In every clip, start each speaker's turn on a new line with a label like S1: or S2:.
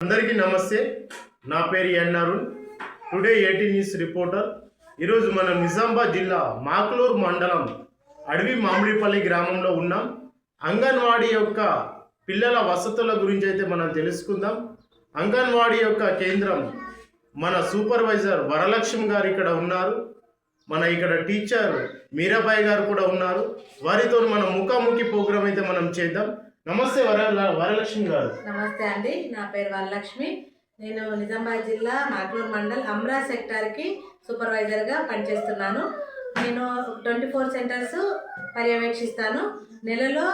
S1: అందరికీ నమస్తే. నా పేరు ఎన్ అరుణ్, టుడే 18 న్యూస్ రిపోర్టర్. ఈరోజు మనం నిజామాబాద్ జిల్లా మాక్లూరు మండలం అడవి మామిడిపల్లి గ్రామంలో ఉన్నాం. అంగన్వాడీ యొక్క పిల్లల వసతుల గురించి అయితే మనం తెలుసుకుందాం. అంగన్వాడీ యొక్క కేంద్రం మన సూపర్వైజర్ వరలక్ష్మి గారు ఇక్కడ ఉన్నారు. మన ఇక్కడ టీచర్ మీరాబాయి గారు కూడా ఉన్నారు. వారితో మన ముఖాముఖి ప్రోగ్రామ్ అయితే మనం చేద్దాం. నమస్తే వరలక్ష్మి గారు.
S2: నమస్తే అండి, నా పేరు వరలక్ష్మి. నేను నిజామాబాద్ జిల్లా మాక్లూరు మండల్ అమ్రా సెక్టార్కి సూపర్వైజర్గా పనిచేస్తున్నాను. నేను 24 సెంటర్స్ పర్యవేక్షిస్తాను. నెలలో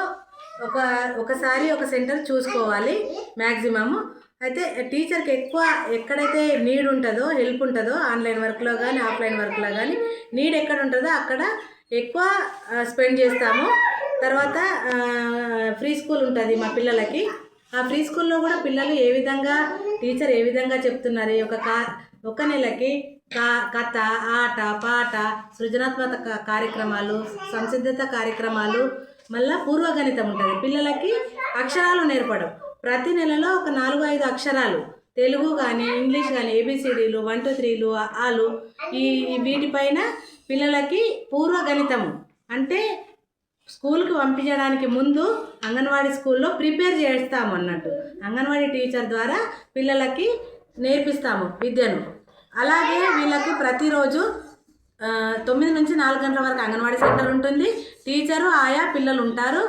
S2: ఒకసారి ఒక సెంటర్ చూసుకోవాలి మ్యాక్సిమము. అయితే టీచర్కి ఎక్కువ ఎక్కడైతే నీడ్ ఉంటుందో, హెల్ప్ ఉంటుందో, ఆన్లైన్ వర్క్లో కానీ ఆఫ్లైన్ వర్క్లో కానీ నీడ్ ఎక్కడ ఉంటుందో అక్కడ ఎక్కువ స్పెండ్ చేస్తాము. తర్వాత ఫ్రీ స్కూల్ ఉంటుంది మా పిల్లలకి. ఆ ఫ్రీ స్కూల్లో కూడా పిల్లలు టీచర్ ఏ విధంగా చెప్తున్నారు, ఒక నెలకి కథ, ఆట, పాట, సృజనాత్మక కార్యక్రమాలు, సంసిద్ధత కార్యక్రమాలు, మళ్ళీ పూర్వగణితం ఉంటుంది. పిల్లలకి అక్షరాలు నేర్పడం ప్రతి నెలలో ఒక 4-5 అక్షరాలు, తెలుగు కానీ ఇంగ్లీష్ కానీ, ABCDలు, 1 2 3లు, ఆలు, వీటిపైన పిల్లలకి పూర్వగణితము అంటే స్కూల్కి పంపించడానికి ముందు అంగన్వాడీ స్కూల్లో ప్రిపేర్ చేస్తాము అన్నట్టు. అంగన్వాడీ టీచర్ ద్వారా పిల్లలకి నేర్పిస్తాము విద్యను. అలాగే వీళ్ళకు ప్రతిరోజు 9 నుంచి 4 గంటల వరకు అంగన్వాడీ సెంటర్ ఉంటుంది. టీచరు ఆయా పిల్లలు ఉంటారు.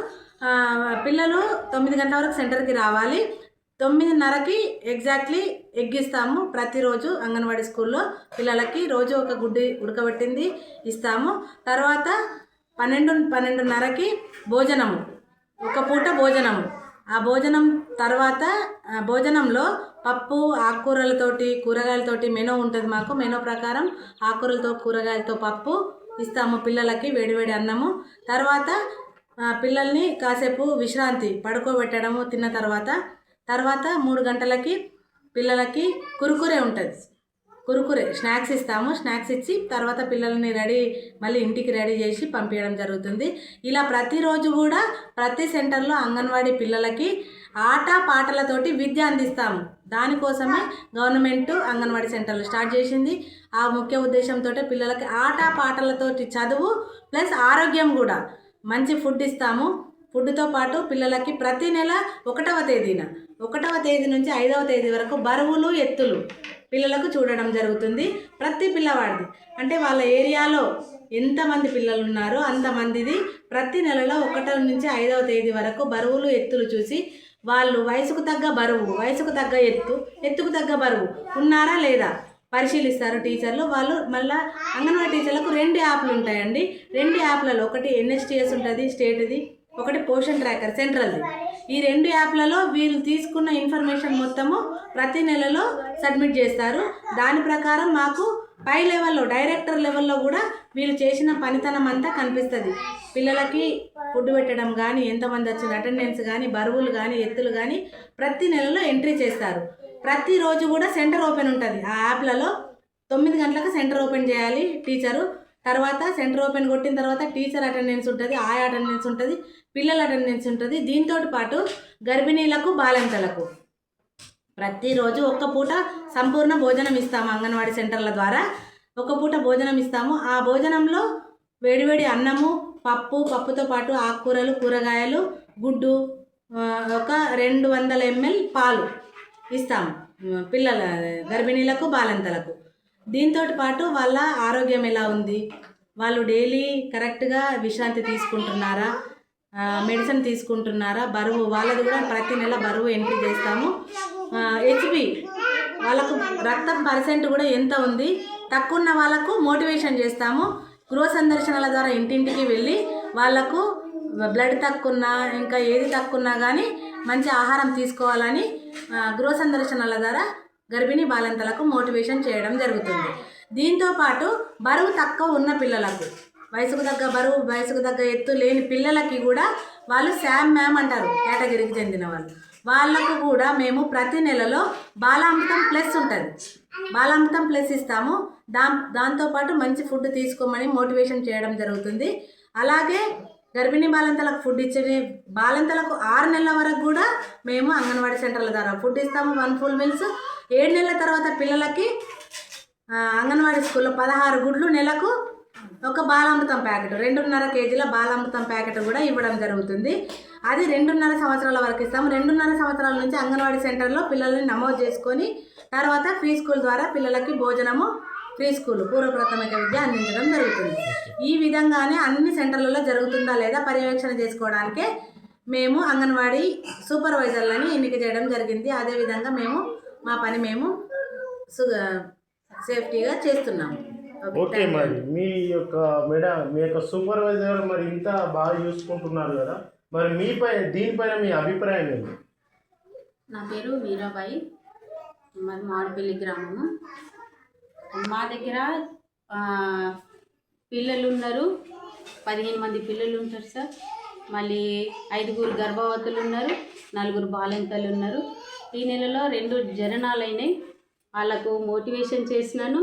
S2: పిల్లలు 9 గంటల వరకు సెంటర్కి రావాలి. 9:30కి ఎగ్జాక్ట్లీ ఎగ్గిస్తాము. ప్రతిరోజు అంగన్వాడీ స్కూల్లో పిల్లలకి రోజు ఒక గుడ్డి ఉడకబెట్టింది ఇస్తాము. తర్వాత 12-12:30కి భోజనము, ఒక పూట భోజనము. ఆ భోజనం తర్వాత భోజనంలో పప్పు, ఆకుకూరలతోటి, కూరగాయలతోటి మెనూ ఉంటుంది మాకు. మెనూ ప్రకారం ఆకుకూరలతో, కూరగాయలతో పప్పు ఇస్తాము పిల్లలకి, వేడివేడి అన్నము. తర్వాత పిల్లల్ని కాసేపు విశ్రాంతి పడుకోబెట్టడము తిన్న తర్వాత 3 గంటలకి పిల్లలకి కురుకురే ఉంటుంది. కురుకురే స్నాక్స్ ఇస్తాము. స్నాక్స్ ఇచ్చి తర్వాత పిల్లల్ని మళ్ళీ ఇంటికి రెడీ చేసి పంపించడం జరుగుతుంది. ఇలా ప్రతిరోజు కూడా ప్రతి సెంటర్లో అంగన్వాడీ పిల్లలకి ఆట పాటలతోటి విద్య అందిస్తాము. దానికోసమే గవర్నమెంట్ అంగన్వాడీ సెంటర్లు స్టార్ట్ చేసింది. ఆ ముఖ్య ఉద్దేశంతో పిల్లలకి ఆట పాటలతోటి చదువు ప్లస్ ఆరోగ్యం కూడా, మంచి ఫుడ్ ఇస్తాము. ఫుడ్తో పాటు పిల్లలకి ప్రతి నెల 1వ తేదీ నుంచి 5వ తేదీ వరకు బరువులు, ఎత్తులు పిల్లలకు చూడడం జరుగుతుంది. ప్రతి పిల్లవాడిది అంటే వాళ్ళ ఏరియాలో ఎంతమంది పిల్లలు ఉన్నారో అంతమందిది ప్రతి నెలలో 1వ నుంచి 5వ తేదీ వరకు బరువులు, ఎత్తులు చూసి వాళ్ళు వయసుకు తగ్గ బరువు, వయసుకు తగ్గ ఎత్తుకు తగ్గ బరువు ఉన్నారా లేదా పరిశీలిస్తారు టీచర్లు. వాళ్ళు మళ్ళీ అంగన్వాడీ టీచర్లకు 2 యాప్లు ఉంటాయండి. 2 యాప్లలో ఒకటి NSTS ఉంటుంది స్టేట్ది, ఒకటి పోషన్ ట్రాకర్ సెంట్రల్ది. ఈ 2 యాప్లలో వీళ్ళు తీసుకున్న ఇన్ఫర్మేషన్ మొత్తము ప్రతి నెలలో సబ్మిట్ చేస్తారు. దాని ప్రకారం మాకు పై లెవెల్లో, డైరెక్టర్ లెవెల్లో కూడా వీళ్ళు చేసిన పనితనం అంతా కనిపిస్తుంది. పిల్లలకి ఫుడ్ పెట్టడం కానీ, ఎంతమంది వచ్చిన అటెండెన్స్ కానీ, బరువులు కానీ, ఎత్తులు కానీ ప్రతి నెలలో ఎంట్రీ చేస్తారు. ప్రతిరోజు కూడా సెంటర్ ఓపెన్ ఉంటుంది. ఆ యాప్లలో 9 గంటలకు సెంటర్ ఓపెన్ చేయాలి టీచరు. తర్వాత సెంటర్ ఓపెన్ కొట్టిన తర్వాత టీచర్ అటెండెన్స్ ఉంటుంది, ఆయా అటెండెన్స్ ఉంటుంది, పిల్లల అటెండెన్స్ ఉంటుంది. దీంతో పాటు గర్భిణీలకు, బాలింతలకు ప్రతిరోజు ఒక్క పూట సంపూర్ణ భోజనం ఇస్తాము. అంగన్వాడీ సెంటర్ల ద్వారా ఒక పూట భోజనం ఇస్తాము. ఆ భోజనంలో వేడివేడి అన్నము, పప్పుతో పాటు ఆకుకూరలు, కూరగాయలు, గుడ్డు, ఒక 200 ml పాలు ఇస్తాము పిల్లల, గర్భిణీలకు, బాలింతలకు. దీంతో పాటు వాళ్ళ ఆరోగ్యం ఎలా ఉంది, వాళ్ళు డైలీ కరెక్ట్గా విశ్రాంతి తీసుకుంటున్నారా, మెడిసిన్ తీసుకుంటున్నారా, బరువు వాళ్ళది కూడా ప్రతి నెల బరువు ఎంట్రీ చేస్తాము. HB వాళ్ళకు రక్తం % కూడా ఎంత ఉంది, తక్కువ ఉన్న వాళ్ళకు మోటివేషన్ చేస్తాము. గృహ సందర్శనల ద్వారా ఇంటింటికి వెళ్ళి వాళ్ళకు బ్లడ్ తక్కువన్నా, ఇంకా ఏది తక్కువన్నా కానీ మంచి ఆహారం తీసుకోవాలని గృహ సందర్శనల ద్వారా గర్భిణీ బాలింతలకు మోటివేషన్ చేయడం జరుగుతుంది. దీంతో పాటు బరువు తక్కువ ఉన్న పిల్లలకు, వయసుకు తగ్గ బరువు, వయసుకు తగ్గ ఎత్తు లేని పిల్లలకి కూడా వాళ్ళు శామ్ మ్యామ్ అంటారు కేటగిరీకి చెందిన వాళ్ళకు కూడా మేము ప్రతి నెలలో బాలామృతం ప్లస్ ఉంటుంది, బాలామృతం ప్లస్ ఇస్తాము. దాంతోపాటు మంచి ఫుడ్ తీసుకోమని మోటివేషన్ చేయడం జరుగుతుంది. అలాగే గర్భిణీ బాలింతలకు ఫుడ్ ఇచ్చే బాలింతలకు 6 నెలల వరకు కూడా మేము అంగన్వాడీ సెంటర్ల ద్వారా ఫుడ్ ఇస్తాము. 1 ఫుల్ మీల్స్. 7 నెలల తర్వాత పిల్లలకి అంగన్వాడీ స్కూల్లో 16 గుడ్లు నెలకు ఒక బాలామృతం ప్యాకెట్ 2.5 కేజీల బాలామృతం ప్యాకెట్ కూడా ఇవ్వడం జరుగుతుంది. అది 2.5 సంవత్సరాల వరకు ఇస్తాము. 2.5 సంవత్సరాల నుంచి అంగన్వాడీ సెంటర్లో పిల్లల్ని నమోదు చేసుకొని తర్వాత ఫ్రీ స్కూల్ ద్వారా పిల్లలకి భోజనము ఫ్రీ స్కూల్ పూర్వ ప్రాథమిక విద్య అందించడం జరుగుతుంది. ఈ విధంగానే అన్ని సెంటర్లలో జరుగుతుందా లేదా పర్యవేక్షణ చేసుకోవడానికే మేము అంగన్వాడీ సూపర్వైజర్లని ఎన్నిక చేయడం జరిగింది. అదేవిధంగా మేము మా పని మేము సేఫ్టీగా చేస్తున్నాము.
S1: ఓకే, మరి మీ యొక్క సూపర్వైజర్ మరి ఇంత బాగా చూసుకుంటున్నారు కదా, మరి దీనిపైన మీ అభిప్రాయం ఏంటి?
S3: నా పేరు మీరాబాయి, మరి మామిడిపల్లి గ్రామము. మా దగ్గర పిల్లలు ఉన్నారు, 15 మంది పిల్లలు ఉంటారు సార్. మళ్ళీ 5 గర్భవతులు ఉన్నారు, 4 బాలింతలు ఉన్నారు. ఈ నెలలో 2 జననాలు అయినాయి. వాళ్ళకు మోటివేషన్ చేసినాను.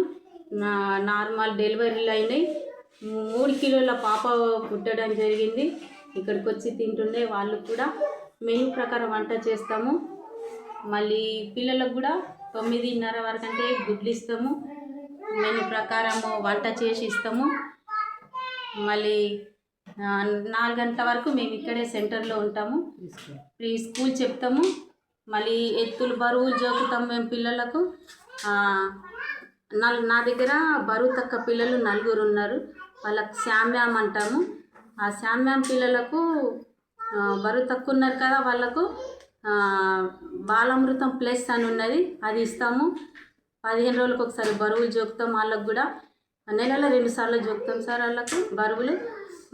S3: నార్మల్ డెలివరీలు అయినాయి. 3 కిలోల పాప పుట్టడం జరిగింది. ఇక్కడికి వచ్చి తింటుండే వాళ్ళు కూడా మెనూ ప్రకారం వంట చేస్తాము. మళ్ళీ పిల్లలకు కూడా 9:30 వరకు అంటే గుడ్లు ఇస్తాము. మెనూ ప్రకారము వంట చేసి ఇస్తాము. మళ్ళీ 4 గంటల వరకు మేము ఇక్కడే సెంటర్లో ఉంటాము. ప్రీ స్కూల్ చెప్తాము. మళ్ళీ ఎత్తులు బరువులు జోకుతాము మేము పిల్లలకు. నా దగ్గర బరువు తక్కువ పిల్లలు 4 ఉన్నారు. వాళ్ళకు శామ్యామ్ అంటాము. ఆ శామ్యామ్ పిల్లలకు బరువు తక్కువ ఉన్నారు కదా, వాళ్ళకు బాలామృతం ప్లస్ అని ఉన్నది, అది ఇస్తాము. 15 రోజులకు ఒకసారి బరువులు జోకుతాం. వాళ్ళకు కూడా నెలలో 2 సార్లు జోకుతాం సార్. వాళ్ళకు బరువులు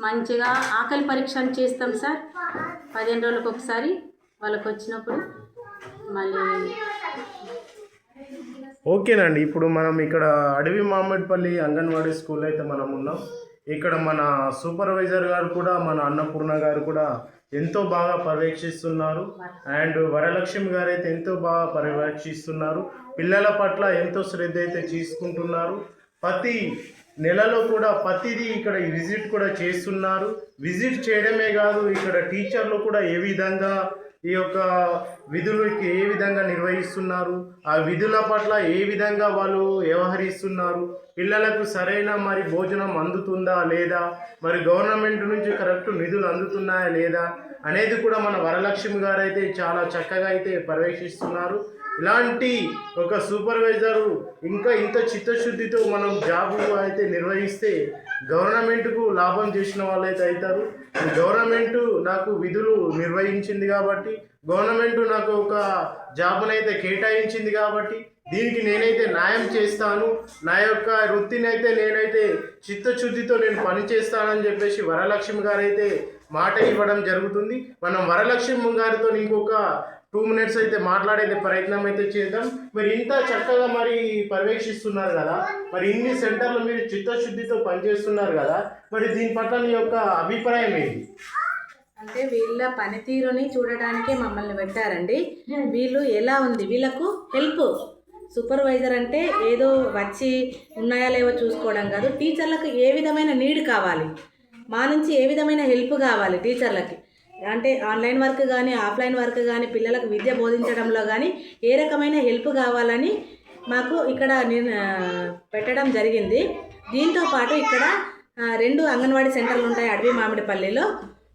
S3: మంచిగా ఆకలి పరీక్ష చేస్తాం సార్ 15 రోజులకు ఒకసారి వాళ్ళకు వచ్చినప్పుడు. మళ్ళీ
S1: ఓకేనండి, ఇప్పుడు మనం ఇక్కడ అడవి మామిడిపల్లి అంగన్వాడీ స్కూల్ అయితే మనం ఉన్నాం. ఇక్కడ మన సూపర్వైజర్ గారు కూడా, మన అన్నపూర్ణ గారు కూడా ఎంతో బాగా పర్యవేక్షిస్తున్నారు. అండ్ వరలక్ష్మి గారు అయితే ఎంతో బాగా పర్యవేక్షిస్తున్నారు. పిల్లల పట్ల ఎంతో శ్రద్ధ అయితే తీసుకుంటున్నారు. ప్రతి నెలలో కూడా ప్రతిదీ ఇక్కడ విజిట్ కూడా చేస్తున్నారు. విజిట్ చేయడమే కాదు, ఇక్కడ టీచర్లు కూడా ఏ విధంగా ఈ యొక్క విధులకి ఏ విధంగా నిర్వహిస్తున్నారు, ఆ విధుల పట్ల ఏ విధంగా వాళ్ళు వ్యవహరిస్తున్నారు, పిల్లలకు సరైన మరి భోజనం అందుతుందా లేదా, మరి గవర్నమెంట్ నుంచి కరెక్ట్ నిధులు అందుతున్నాయా లేదా అనేది కూడా మన వరలక్ష్మి గారు అయితే చాలా చక్కగా అయితే పర్యవేక్షిస్తున్నారు. ఇలాంటి ఒక సూపర్వైజరు ఇంకా ఇంత చిత్తశుద్ధితో మనం జాబు అయితే నిర్వహిస్తే గవర్నమెంట్కు లాభం చేసిన వాళ్ళైతే అవుతారు. గవర్నమెంట్ నాకు విధులు నిర్వహించింది కాబట్టి, గవర్నమెంట్ నాకు ఒక జాబునైతే కేటాయించింది కాబట్టి దీనికి నేనైతే న్యాయం చేస్తాను, నా యొక్క వృత్తిని అయితే నేనైతే చిత్తశుద్ధితో నేను పనిచేస్తానని చెప్పేసి వరలక్ష్మి గారు అయితే మాట ఇవ్వడం జరుగుతుంది. మనం వరలక్ష్మి గారితో ఇంకొక 2 minutes అయితే మాట్లాడే ప్రయత్నం అయితే చేద్దాం. మరి ఇంత చక్కగా మరి పర్యవేక్షిస్తున్నారు కదా, మరి ఇన్ని సెంటర్లు మీరు చిత్తశుద్ధితో పనిచేస్తున్నారు కదా, మరి దీని పట్ల మీ యొక్క అభిప్రాయం ఏంటి?
S2: అంటే వీళ్ళ పనితీరుని చూడడానికే మమ్మల్ని పెట్టారండి. వీళ్ళు ఎలా ఉంది, వీళ్ళకు హెల్ప్ సూపర్వైజర్ అంటే ఏదో వచ్చి ఉన్నాయా లేవో చూసుకోవడం కాదు. టీచర్లకు ఏ విధమైన నీడ్ కావాలి, మా నుంచి ఏ విధమైన హెల్ప్ కావాలి టీచర్లకి, అంటే ఆన్లైన్ వర్క్ కానీ ఆఫ్లైన్ వర్క్ కానీ పిల్లలకు విద్య బోధించడంలో కానీ ఏ రకమైన హెల్ప్ కావాలని మాకు ఇక్కడ పెట్టడం జరిగింది. దీంతోపాటు ఇక్కడ 2 అంగన్వాడీ సెంటర్లు ఉంటాయి అడవి మామిడిపల్లిలో.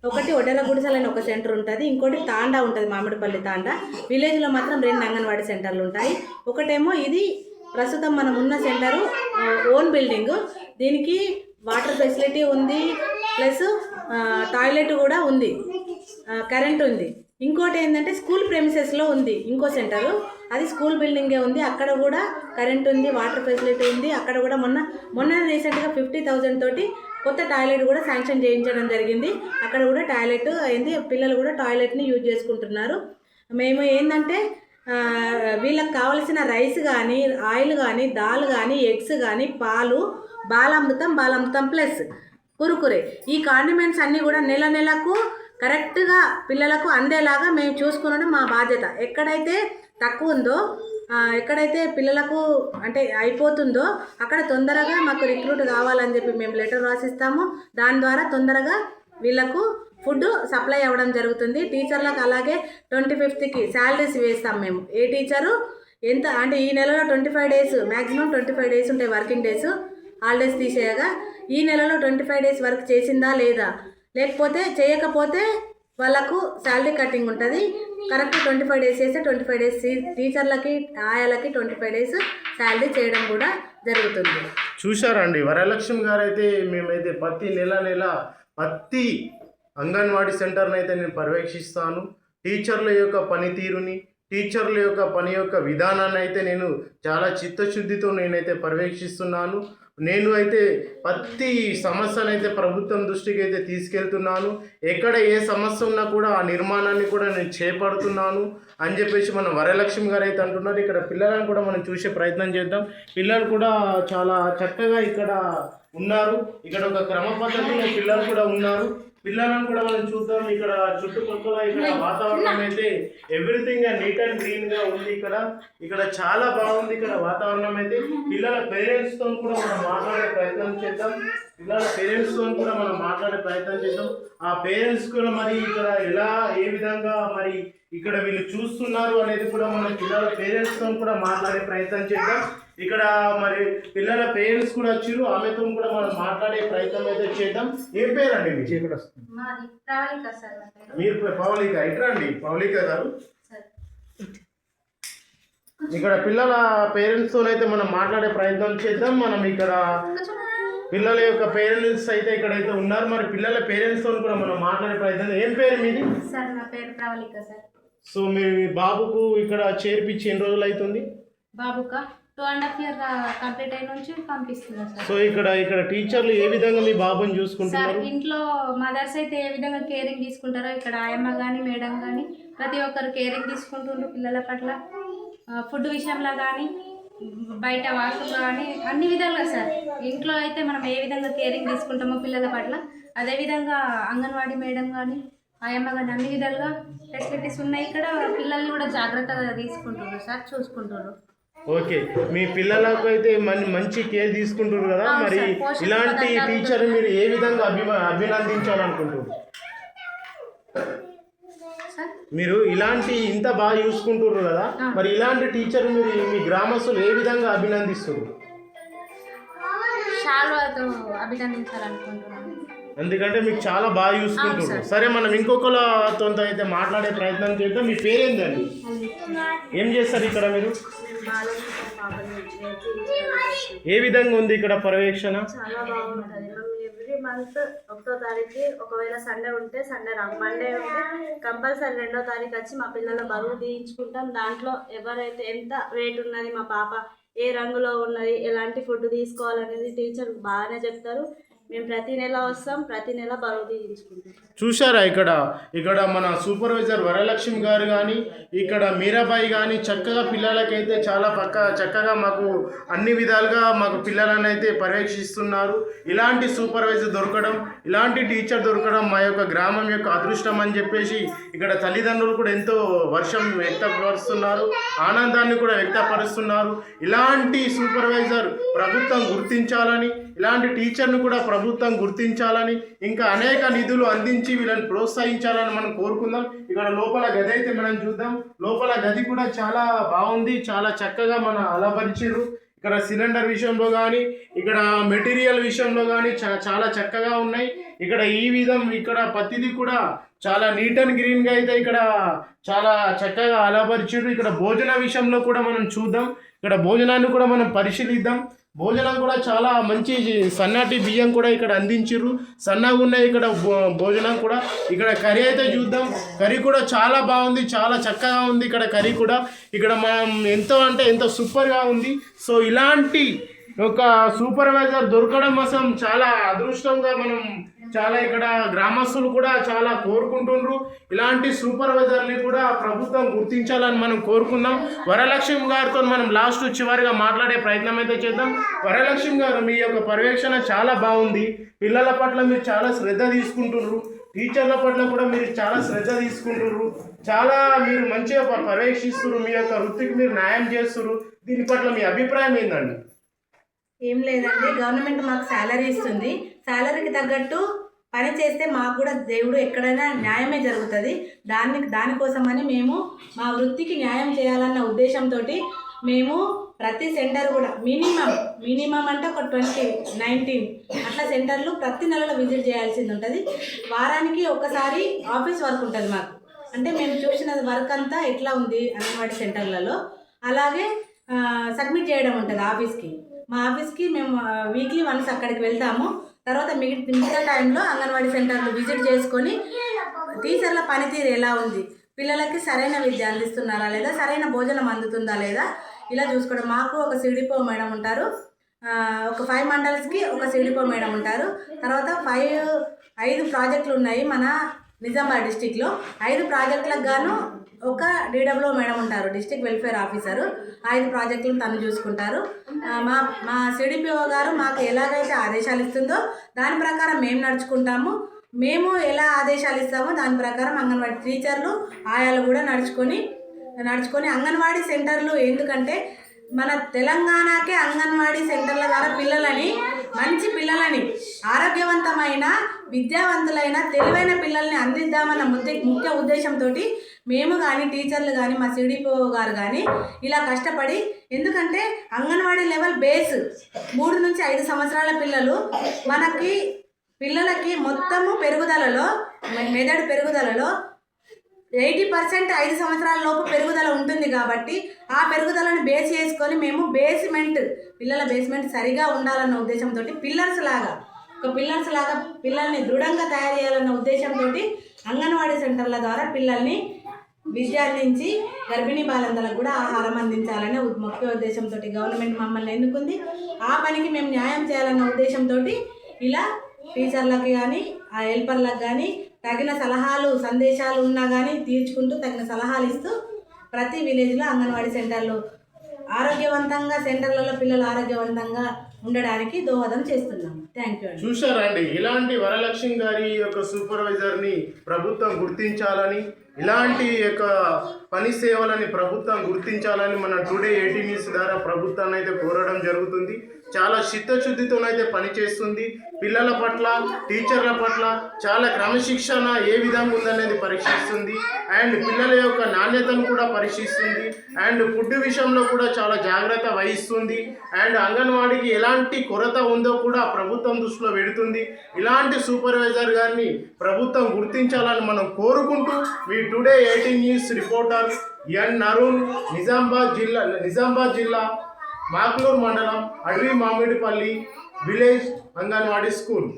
S2: ఒకటి ఒడెల గుడిసెలు అని ఒక సెంటర్ ఉంటుంది, ఇంకోటి తాండా ఉంటుంది, మామిడిపల్లి తాండా. విలేజ్లో మాత్రం 2 అంగన్వాడీ సెంటర్లు ఉంటాయి. ఒకటేమో ఇది ప్రస్తుతం మనం ఉన్న సెంటరు ఓన్ బిల్డింగ్, దీనికి వాటర్ ఫెసిలిటీ ఉంది, ప్లస్ టాయిలెట్ కూడా ఉంది, కరెంట్ ఉంది. ఇంకోటి ఏంటంటే స్కూల్ ప్రెమిసెస్లో ఉంది ఇంకో సెంటరు, అది స్కూల్ బిల్డింగే ఉంది, అక్కడ కూడా కరెంట్ ఉంది, వాటర్ ఫెసిలిటీ ఉంది. అక్కడ కూడా మొన్న రీసెంట్గా 50,000 తోటి కొత్త టాయిలెట్ కూడా శాంక్షన్ చేయించడం జరిగింది. అక్కడ కూడా టాయిలెట్ అయింది, పిల్లలు కూడా టాయిలెట్ని యూజ్ చేసుకుంటున్నారు. మేము ఏంటంటే వీళ్ళకి కావలసిన రైస్ కానీ ఆయిల్ కానీ దాల్ కానీ ఎగ్స్ కానీ పాలు బాలామృతం ప్లస్ కురుకురే, ఈ కాండిమెంట్స్ అన్నీ కూడా నెలకు కరెక్ట్గా పిల్లలకు అందేలాగా మేము చూసుకునడం మా బాధ్యత. ఎక్కడైతే తక్కువ ఉందో, ఎక్కడైతే పిల్లలకు అంటే అయిపోతుందో అక్కడ తొందరగా మాకు రిక్రూట్ కావాలని చెప్పి మేము లెటర్ రాసిస్తాము. దాని ద్వారా తొందరగా వీళ్ళకు ఫుడ్ సప్లై అవ్వడం జరుగుతుంది. టీచర్లకు అలాగే 25కి శాలరీస్ వేస్తాం మేము. ఏ టీచరు ఎంత అంటే ఈ నెలలో 25 డేస్ మ్యాక్సిమం 25 డేస్ ఉంటాయి వర్కింగ్ డేస్, హాలిడేస్ తీసేయగా. ఈ నెలలో 25 డేస్ వర్క్ చేసిందా లేదా, లేకపోతే చేయకపోతే వాళ్ళకు శాలరీ కటింగ్ ఉంటుంది. కరెక్ట్ 25 డేస్ చేస్తే 25 డేస్ టీచర్లకి ఆయాలకి 25 డేస్ శాలరీ చేయడం కూడా జరుగుతుంది.
S1: చూశారండి, వరలక్ష్మి గారు అయితే మేమైతే ప్రతి నెల ప్రతి అంగన్వాడీ సెంటర్ని అయితే నేను పర్యవేక్షిస్తాను. టీచర్ల యొక్క పనితీరుని, టీచర్ల యొక్క పని యొక్క విధానాన్ని అయితే నేను చాలా చిత్తశుద్ధితో నేనైతే పర్యవేక్షిస్తున్నాను. నేను అయితే ప్రతి సమస్యను అయితే ప్రభుత్వం దృష్టికి అయితే తీసుకెళ్తున్నాను. ఎక్కడ ఏ సమస్య ఉన్నా కూడా ఆ నిర్మాణాన్ని కూడా నేను చేపడుతున్నాను అని చెప్పేసి మన వరలక్ష్మి గారు అయితే అంటున్నారు. ఇక్కడ పిల్లలను కూడా మనం చూసే ప్రయత్నం చేద్దాం. పిల్లలు కూడా చాలా చక్కగా ఇక్కడ ఉన్నారు. ఇక్కడ ఒక క్రమ పద్ధతిలో పిల్లలు కూడా ఉన్నారు. పిల్లలను కూడా మనం చూద్దాం. ఇక్కడ చుట్టుపక్కల ఇక్కడ వాతావరణం అయితే ఎవ్రీథింగ్ నీట్ అండ్ గ్రీన్ గా ఉంది. ఇక్కడ చాలా బాగుంది. ఇక్కడ వాతావరణం అయితే పిల్లల పేరెంట్స్ తో కూడా మనం మాట్లాడే ప్రయత్నం చేద్దాం. ఆ పేరెంట్స్ కూడా మరి ఇక్కడ ఎలా ఏ విధంగా మరి ఇక్కడ వీళ్ళు చూస్తున్నారు అనేది కూడా మనం పిల్లల పేరెంట్స్ తో కూడా మాట్లాడే ప్రయత్నం చేద్దాం. ఇక్కడ మరి పిల్లల పేరెంట్స్ కూడా వచ్చారు, ఆమెతో కూడా మనం మాట్లాడే ప్రయత్నం అయితే చేద్దాం. ఏం పేరండి మీకు? ఇక్కడ వస్తుంది మీరు పవలిక. ఇట్రా అండి పవలిక గారు. ఇక్కడ పిల్లల పేరెంట్స్ తోనైతే మనం మాట్లాడే ప్రయత్నం చేద్దాం. మనం ఇక్కడ పిల్లల యొక్క పేరెంట్స్ అయితే ఇక్కడైతే ఉన్నారు. మరి పిల్లల పేరెంట్స్ తో కూడా మనం మాట్లాడే ప్రయత్నం. ఏం పేరు మీది?
S4: సార్ నా పేరు ప్రవళిక సార్.
S1: సో మీ బాబుకు ఇక్కడ చేర్పించి ఎన్ని రోజులు అవుతుంది?
S4: బాబుకా 2.5 years కంప్లీట్ అయిన నుంచి పంపిస్తున్నారు సార్.
S1: సో ఇక్కడ టీచర్లు ఏ విధంగా మీ బాబుని చూసుకుంటున్నారు?
S4: సార్ ఇంట్లో మదర్స్ అయితే ఏ విధంగా కేరింగ్ తీసుకుంటారో ఇక్కడ ఆయమ్మ కానీ మేడం కానీ ప్రతి ఒక్కరు కేరింగ్ తీసుకుంటుండ్రు పిల్లల పట్ల. ఫుడ్ విషయంలో కానీ బయట వాష్రూమ్ కానీ అన్ని విధాలుగా సార్. ఇంట్లో అయితే మనం ఏ విధంగా కేరింగ్ తీసుకుంటామో పిల్లల పట్ల, అదేవిధంగా అంగన్వాడీ మేడం కానీ ఆయమ్మ కానీ అన్ని విధాలుగా ఫెసిలిటీస్ ఉన్నాయి. ఇక్కడ పిల్లల్ని కూడా జాగ్రత్తగా తీసుకుంటున్నారు సార్, చూసుకుంటున్నారు.
S1: ఓకే, మీ పిల్లలకు అయితే మంచి కేర్ తీసుకుంటారు కదా. మరి ఇలాంటి టీచర్ మీరు ఏ విధంగా అభినందించాలనుకుంటున్నారు? మీరు ఇలాంటి ఇంత బాగా చూసుకుంటారు కదా, మరి ఇలాంటి టీచర్ మీరు మీ గ్రామస్తులు ఏ విధంగా అభినందిస్తారు?
S4: శాల్వాతో అభినందించాలనుకుంటున్నాను.
S1: ఎందుకంటే మీకు చాలా బాగా చూసుకుంటారు. సరే, మనం ఇంకొకరితో అయితే మాట్లాడే ప్రయత్నం చేద్దాం. మీ పేరేందండి? ఏం చేస్తారు ఇక్కడ మీరు? ఏ విధంగా ఉంది ఇక్కడ పర్యవేక్షణ?
S5: చాలా బాగుంటుంది. మనం ఎవ్రీ మంత్ 1వ తారీఖు ఒకవేళ సండే ఉంటే సండే మండే ఉంటే కంపల్సరీ 2వ తారీఖు వచ్చి మా పిల్లల బరువు తీయించుకుంటాం. దాంట్లో ఎవరైతే ఎంత వెయిట్ ఉన్నది, మా పాప ఏ రంగులో ఉన్నది, ఎలాంటి ఫుడ్ తీసుకోవాలనేది టీచర్ బాగానే చెప్తారు. మేము ప్రతి నెల వస్తాం, ప్రతి నెల బరువు తీయించుకుంటాం.
S1: చూసారా, ఇక్కడ మన సూపర్వైజర్ వరలక్ష్మి గారు కానీ ఇక్కడ మీరాబాయి కానీ చక్కగా పిల్లలకైతే చాలా చక్కగా మాకు అన్ని విధాలుగా మాకు పిల్లలను అయితే పర్యవేక్షిస్తున్నారు. ఇలాంటి సూపర్వైజర్ దొరకడం, ఇలాంటి టీచర్ దొరకడం మా యొక్క గ్రామం యొక్క అదృష్టం అని చెప్పేసి ఇక్కడ తల్లిదండ్రులు కూడా ఎంతో వర్షం వ్యక్తపరుస్తున్నారు, ఆనందాన్ని కూడా వ్యక్తపరుస్తున్నారు. ఇలాంటి సూపర్వైజర్ ప్రభుత్వం గుర్తించాలని, ఇలాంటి టీచర్ను కూడా ప్రభుత్వం గుర్తించాలని, ఇంకా అనేక నిధులు అందించి వీళ్ళని ప్రోత్సహించాలని మనం కోరుకుందాం. ఇక్కడ లోపల గది అయితే మనం చూద్దాం. లోపల గది కూడా చాలా బాగుంది, చాలా చక్కగా మన అలపరిచిర్రు. ఇక్కడ సిలిండర్ విషయంలో కానీ, ఇక్కడ మెటీరియల్ విషయంలో కానీ చాలా చక్కగా ఉన్నాయి. ఇక్కడ ప్రతిదీ కూడా చాలా నీట్ అండ్ గ్రీన్గా అయితే ఇక్కడ చాలా చక్కగా అలపరిచిర్రు. ఇక్కడ భోజన విషయంలో కూడా మనం చూద్దాం. ఇక్కడ భోజనాన్ని కూడా మనం పరిశీలిద్దాం. భోజనం కూడా చాలా మంచి సన్నటి బియ్యం కూడా ఇక్కడ అందించారు, సన్నగా ఉన్నాయి ఇక్కడ భోజనం కూడా. ఇక్కడ కర్రీ అయితే చూద్దాం. కర్రీ కూడా చాలా బాగుంది, చాలా చక్కగా ఉంది. ఇక్కడ కర్రీ కూడా ఇక్కడ మనం ఎంతో సూపర్గా ఉంది. సో ఇలాంటి ఒక సూపర్వైజర్ దొరకడం కోసం చాలా అదృష్టంగా మనం చాలా ఇక్కడ గ్రామస్తులు కూడా చాలా కోరుకుంటున్నారు. ఇలాంటి సూపర్వైజర్ని కూడా ప్రభుత్వం గుర్తించాలని మనం కోరుకుందాం. వరలక్ష్మి గారితో మనం చివరిగా మాట్లాడే ప్రయత్నం అయితే చేద్దాం. వరలక్ష్మి గారు, మీ యొక్క పర్యవేక్షణ చాలా బాగుంది. పిల్లల పట్ల మీరు చాలా శ్రద్ధ తీసుకుంటున్నారు, టీచర్ల పట్ల కూడా మీరు చాలా శ్రద్ధ తీసుకుంటున్నారు, చాలా మీరు మంచిగా పర్యవేక్షిస్తున్నారు, మీ యొక్క వృత్తికి మీరు న్యాయం చేస్తున్నారు. దీని పట్ల మీ అభిప్రాయం ఏంటండి?
S2: ఏం లేదండి, గవర్నమెంట్ మాకు శాలరీ ఇస్తుంది. శాలరీకి తగ్గట్టు పని చేస్తే మాకు కూడా దేవుడు ఎక్కడైనా న్యాయమే జరుగుతుంది. దానికోసమని మేము మా వృత్తికి న్యాయం చేయాలన్న ఉద్దేశంతో మేము ప్రతి సెంటర్ కూడా మినిమం అంటే ఒక 19 అట్లా సెంటర్లు ప్రతి నెలలో విజిట్ చేయాల్సింది ఉంటుంది. వారానికి ఒకసారి ఆఫీస్ వర్క్ ఉంటుంది మాకు. అంటే మేము చూసిన వర్క్ అంతా ఎట్లా ఉంది అంగన్వాడీ సెంటర్లలో అలాగే సబ్మిట్ చేయడం ఉంటుంది ఆఫీస్కి. మా ఆఫీస్కి మేము వీక్లీ వన్స్ అక్కడికి వెళ్తాము. తర్వాత మిగతా టైంలో అంగన్వాడీ సెంటర్లు విజిట్ చేసుకొని టీచర్ల పనితీరు ఎలా ఉంది, పిల్లలకి సరైన విద్య అందిస్తున్నారా లేదా, సరైన భోజనం అందుతుందా లేదా ఇలా చూసుకోవడం. మాకు ఒక సిడిపో మేడం ఉంటారు, ఒక 5 మండల్స్కి ఒక సిడిపో మేడం ఉంటారు. తర్వాత 5 ప్రాజెక్టులు ఉన్నాయి మన నిజామాబాద్ డిస్టిక్లో. 5 ప్రాజెక్టులకు గాను ఒక DWO మేడం ఉంటారు, డిస్ట్రిక్ట్ వెల్ఫేర్ ఆఫీసరు. 5 ప్రాజెక్టులను తను చూసుకుంటారు. మా సిడిపిఓ గారు మాకు ఎలాగైతే ఆదేశాలు ఇస్తుందో దాని ప్రకారం మేము నడుచుకుంటాము. మేము ఎలా ఆదేశాలు ఇస్తామో దాని ప్రకారం అంగన్వాడీ టీచర్లు ఆయాలు కూడా నడుచుకొని అంగన్వాడీ సెంటర్లు, ఎందుకంటే మన తెలంగాణకే అంగన్వాడీ సెంటర్ల ద్వారా మంచి పిల్లలని ఆరోగ్యవంతమైన విద్యావంతులైన తెలివైన పిల్లల్ని అందిద్దామన్న ముఖ్య ఉద్దేశంతో మేము కానీ టీచర్లు కానీ మా సిడిపిఓ గారు కానీ ఇలా కష్టపడి, ఎందుకంటే అంగన్వాడీ లెవెల్ బేస్ 3 నుంచి 5 సంవత్సరాల పిల్లలకి మొత్తము పెరుగుదలలో మెదడు పెరుగుదలలో 80% 5 సంవత్సరాల లోపు పెరుగుదల ఉంటుంది. కాబట్టి ఆ పెరుగుదలను బేస్ చేసుకొని మేము పిల్లల బేస్మెంట్ సరిగా ఉండాలన్న ఉద్దేశంతో పిల్లర్స్ లాగా పిల్లల్ని దృఢంగా తయారు చేయాలన్న ఉద్దేశంతో అంగన్వాడీ సెంటర్ల ద్వారా పిల్లల్ని విద్య అందించి గర్భిణీ బాలింతలకు కూడా ఆహారం అందించాలనే ముఖ్య ఉద్దేశంతో గవర్నమెంట్ మమ్మల్ని ఎన్నుకుంది. ఆ పనికి మేము న్యాయం చేయాలన్న ఉద్దేశంతో ఇలా టీచర్లకు కానీ ఆ హెల్పర్లకు కానీ తగిన సలహాలు సందేశాలు ఉన్నా కానీ తీర్చుకుంటూ తగిన సలహాలు ఇస్తూ ప్రతి విలేజ్లో అంగన్వాడీ సెంటర్లు ఆరోగ్యవంతంగా, సెంటర్లలో పిల్లలు ఆరోగ్యవంతంగా ఉండడానికి దోహదం చేస్తున్నాము. Thank you.
S1: చూశారండి, ఇలాంటి వరలక్ష్మి గారి యొక్క సూపర్వైజర్ని ప్రభుత్వం గుర్తించాలని, ఇలాంటి యొక్క పని సేవలని ప్రభుత్వం గుర్తించాలని మన టుడే 18 న్యూస్ ద్వారా ప్రభుత్వాన్ని అయితే కోరడం జరుగుతుంది. చాలా చిత్తశుద్ధితోనైతే పనిచేస్తుంది. పిల్లల పట్ల, టీచర్ల పట్ల చాలా క్రమశిక్షణ ఏ విధంగా ఉందనేది పరీక్షిస్తుంది. అండ్ పిల్లల యొక్క నాణ్యతను కూడా పరీక్షిస్తుంది. అండ్ ఫుడ్ విషయంలో కూడా చాలా జాగ్రత్త వహిస్తుంది. అండ్ అంగన్వాడీకి ఎలాంటి కొరత ఉందో కూడా ప్రభుత్వం దృష్టిలో పెడుతుంది. ఇలాంటి సూపర్వైజర్ గారిని ప్రభుత్వం గుర్తించాలని మనం కోరుకుంటూ మీ టుడే 18 న్యూస్ రిపోర్టర్ ఎన్ అరుణ్, నిజామాబాద్ జిల్లా మాక్లూర్ మండలం అడవి మామిడిపల్లి విలేజ్ అంగన్వాడీ స్కూల్.